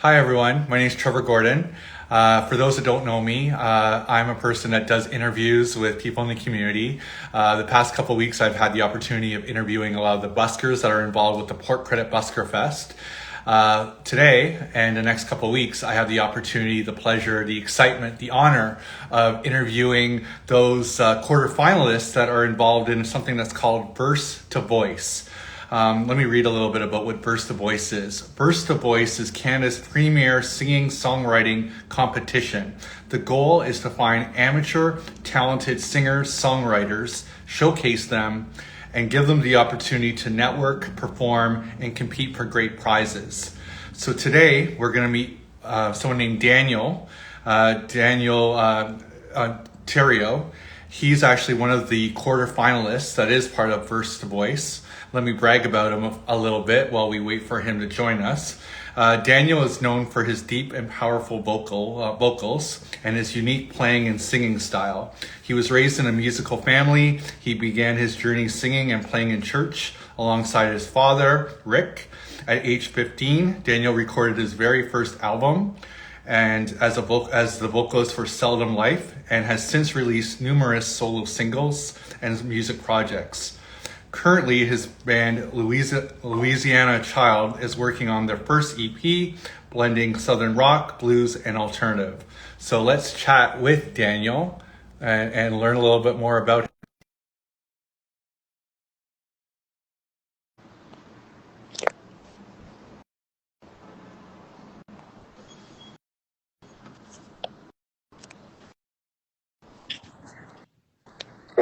Hi, everyone. My name is Trevor Gordon. For those that don't know me, I'm a person that does interviews with people in the community. The past couple of weeks, I've had the opportunity of interviewing a lot of the buskers that are involved with the Port Credit Busker Fest. Today and the next couple of weeks, I have the opportunity, the pleasure, the excitement, the honor of interviewing those quarter-finalists that are involved in something that's called Verse to Voice. Let me read a little bit about what Verse to Voice is. Verse to Voice is Canada's premier singing songwriting competition. The goal is to find amateur, talented singers, songwriters, showcase them, and give them the opportunity to network, perform, and compete for great prizes. So today we're going to meet someone named Daniel Theriot. He's actually one of the quarter-finalists that is part of Verse to Voice. Let me brag about him a little bit while we wait for him to join us. Daniel is known for his deep and powerful vocals and his unique playing and singing style. He was raised in a musical family. He began his journey singing and playing in church alongside his father, Rick. At age 15, Daniel recorded his very first album and as the vocalist for Seldom Life, and has since released numerous solo singles and music projects. Currently, his band Louisiana Child is working on their first EP, blending Southern rock, blues, and alternative. So let's chat with Daniel and learn a little bit more about him.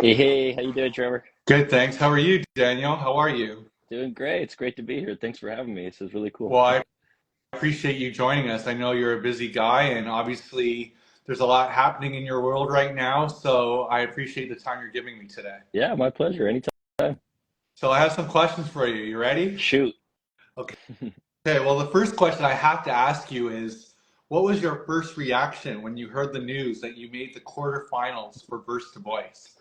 Hey, how you doing, Trevor? Good, thanks. How are you, Daniel? How are you? Doing great. It's great to be here. Thanks for having me. This is really cool. Well, I appreciate you joining us. I know you're a busy guy, and obviously there's a lot happening in your world right now. So I appreciate the time you're giving me today. Yeah, my pleasure. Anytime. So I have some questions for you. You ready? Shoot. Okay. Okay, well, the first question I have to ask you is, what was your first reaction when you heard the news that you made the quarterfinals for Verse to Voice?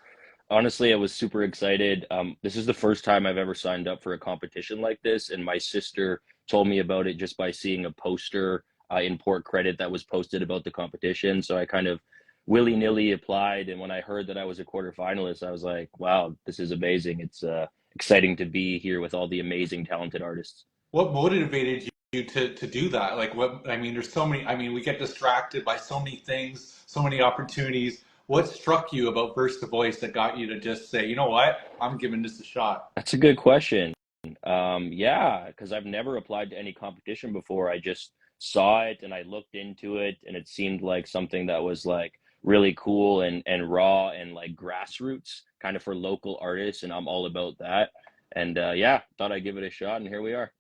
Honestly, I was super excited. This is the first time I've ever signed up for a competition like this, and my sister told me about it just by seeing a poster in Port Credit that was posted about the competition. So I kind of willy-nilly applied, and when I heard that I was a quarterfinalist, I was like, "Wow, this is amazing! It's exciting to be here with all the amazing, talented artists." What motivated you to do that? Like, what, I mean, there's so many, I mean, we get distracted by so many things, so many opportunities. What struck you about Verse to Voice that got you to just say, you know what, I'm giving this a shot? That's a good question. Yeah, because I've never applied to any competition before. I just saw it and I looked into it, and it seemed like something that was like really cool and raw and like grassroots, kind of for local artists, and I'm all about that. And yeah, thought I'd give it a shot, and here we are.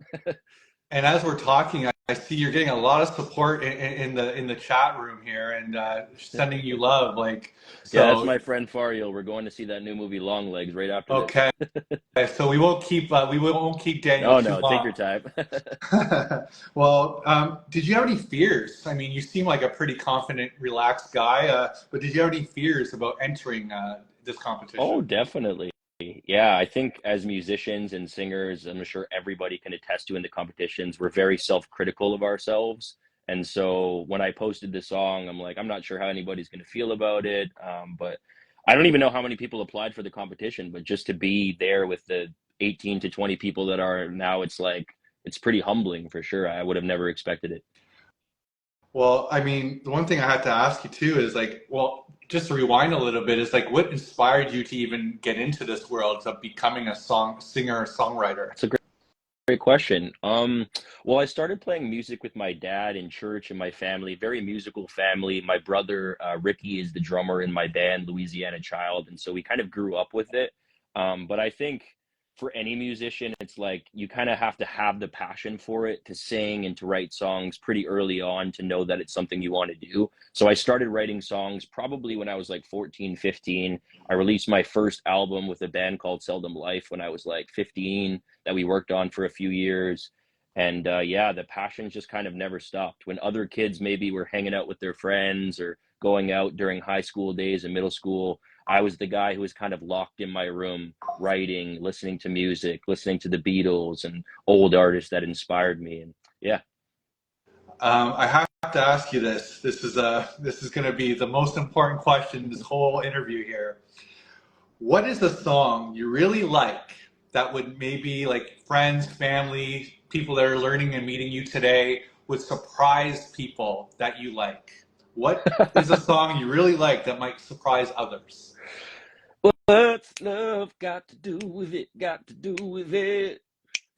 And as we're talking, I see you're getting a lot of support in the chat room here and sending you love. Like, Yeah, that's so my friend Fario. We're going to see that new movie Long Legs right after this. okay, so we won't keep Daniel No, too no, take long. your time. Well, did you have any fears? I mean, you seem like a pretty confident, relaxed guy, but did you have any fears about entering this Oh, competition? definitely. Yeah, I think as musicians and singers, I'm sure everybody can attest to in the competitions, we're very self-critical of ourselves. And so when I posted this song, I'm like, I'm not sure how anybody's going to feel about it. But I don't even know how many people applied for the competition, but just to be there with the 18 to 20 people that are now, it's like, it's pretty humbling for sure. I would have never expected it. Well, I mean, the one thing I had to ask you too is like, well, just to rewind a little bit, is like, what inspired you to even get into this world of becoming a song singer or songwriter? It's a great question. Well, I started playing music with my dad in church and my family, very musical family. My brother, Ricky, is the drummer in my band, Louisiana Child, and so we kind of grew up with it. But I think for any musician, it's like you kind of have to have the passion for it to sing and to write songs pretty early on to know that it's something you want to do. So I started writing songs probably when I was like 14, 15. I released my first album with a band called Seldom Life when I was like 15 that we worked on for a few years. And yeah, the passion just kind of never stopped. When other kids maybe were hanging out with their friends or going out during high school days and middle school, I was the guy who was kind of locked in my room, writing, listening to music, listening to the Beatles and old artists that inspired me. And yeah, I have to ask you this. This is going to be the most important question in this whole interview here. What is a song you really like that would maybe like friends, family, people that are learning and meeting you today would surprise people that you like? What is a song you really like that might surprise others? What's love got to do with it? Got to do with it.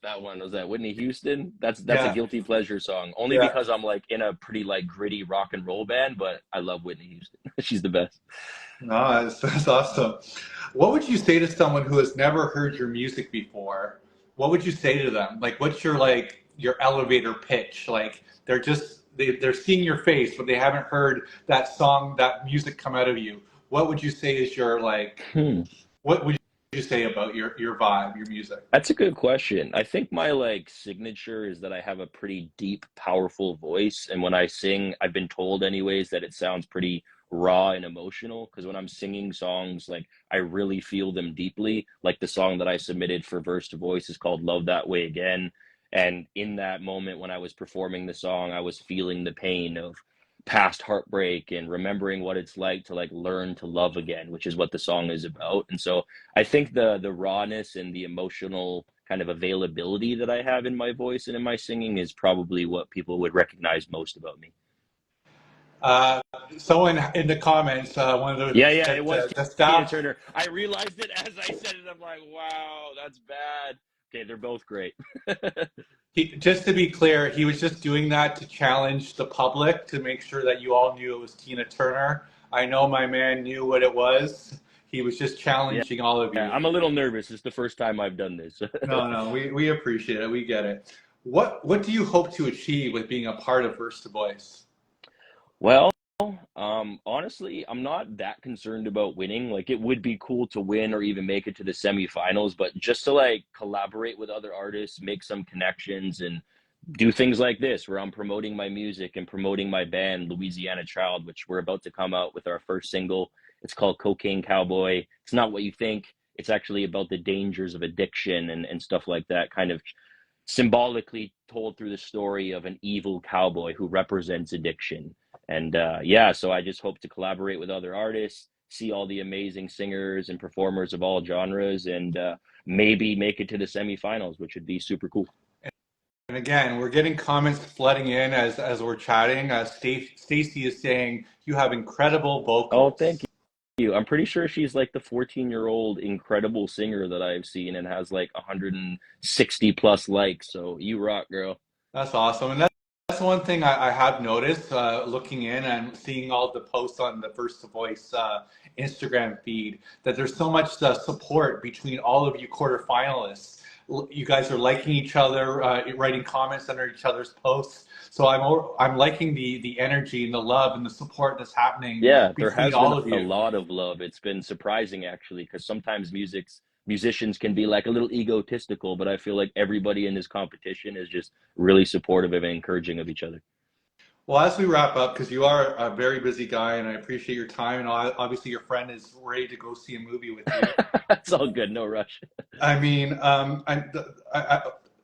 That one was that Whitney Houston. That's a Yeah, guilty pleasure song. Only yeah. because I'm like in a pretty like gritty rock and roll band, but I love Whitney Houston. She's the best. No, that's awesome. What would you say to someone who has never heard your music before? What would you say to them? Like, what's your like your elevator pitch? Like, they're seeing your face, but they haven't heard that song, that music come out of you. What would you say is your like? Hmm. What would you say about your vibe, your music? That's a good question. I think my like signature is that I have a pretty deep, powerful voice, and when I sing, I've been told anyways that it sounds pretty raw and emotional because when I'm singing songs, like I really feel them deeply. Like the song that I submitted for verse to voice is called Love That Way Again. And in that moment when I was performing the song, I was feeling the pain of past heartbreak and remembering what it's like to like learn to love again, which is what the song is about. And so I think the rawness and the emotional kind of availability that I have in my voice and in my singing is probably what people would recognize most about me. Uh, Someone in the comments, one of Yeah, the yeah, it said was the Tina staff. Turner. I realized it as I said it. I'm like, wow, that's bad. Okay, they're both great. Just to be clear, he was just doing that to challenge the public to make sure that you all knew it was Tina Turner. I know my man knew what it was. He was just Yeah, challenging all of yeah, you. I'm a little nervous. It's the first time I've done this. No, no, we appreciate it. We get it. What do you hope to achieve with being a part of Verse to Voice? Well, honestly, I'm not that concerned about winning. Like, it would be cool to win or even make it to the semifinals, but just to like collaborate with other artists, make some connections, and do things like this where I'm promoting my music and promoting my band, Louisiana Child, which we're about to come out with our first single. It's called Cocaine Cowboy. It's not what you think. It's actually about the dangers of addiction and stuff like that, kind of symbolically told through the story of an evil cowboy who represents addiction. And yeah, so I just hope to collaborate with other artists, see all the amazing singers and performers of all genres, and maybe make it to the semifinals, which would be super cool. And again, we're getting comments flooding in as we're chatting. Stacy is saying you have incredible Oh, thank vocals. you. I'm pretty sure she's like the 14-year-old incredible singer that I've seen and has like 160 plus likes. So you rock, girl. That's awesome. And that's one thing I have noticed looking in and seeing all the posts on the First to Voice Instagram feed that there's so much support between all of you quarterfinalists. You guys are liking each other, writing comments under each other's posts. So I'm liking the energy and the love and the support that's happening Yeah, there between has been all of a you. lot of love. It's been surprising actually, because sometimes musicians can be like a little egotistical, but I feel like everybody in this competition is just really supportive and encouraging of each other. Well, as we wrap up, because you are a very busy guy, and I appreciate your time, and obviously your friend is ready to go see a movie with you. It's all good, no rush. I mean,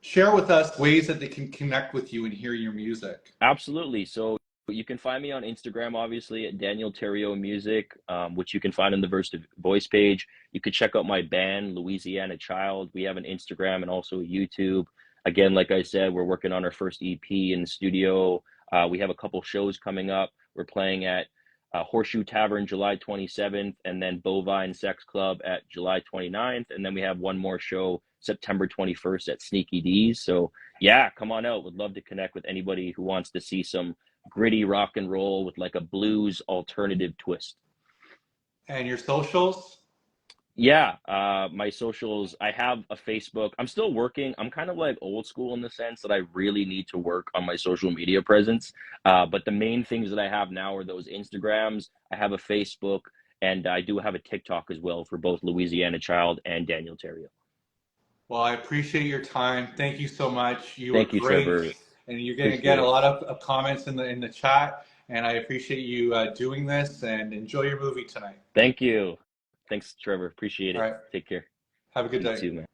share with us ways that they can connect with you and hear your music. Absolutely. So you can find me on Instagram, obviously, at Daniel Theriot Music, which you can find on the Verse to Voice page. You could check out my band, Louisiana Child. We have an Instagram and also a YouTube. Again, like I said, we're working on our first EP in the studio. We have a couple shows coming up. We're playing at Horseshoe Tavern July 27th, and then Bovine Sex Club at July 29th. And then we have one more show September 21st at Sneaky D's. So yeah, come on out. Would love to connect with anybody who wants to see some gritty rock and roll with like a blues alternative twist. And your socials? Yeah, my socials, I have a Facebook. I'm still working. I'm kind of like old school in the sense that I really need to work on my social media presence. But the main things that I have now are those Instagrams. I have a Facebook, and I do have a TikTok as well for both Louisiana Child and Daniel Theriot. Well, I appreciate your time. Thank you so much. You were Thank you, great, Trevor. and you're going to get Appreciate a it. lot of comments in the chat. And I appreciate you doing this. And enjoy your movie tonight. Thank you. Thanks, Trevor. Appreciate All it. right. Take care. Have a good You day. too, man.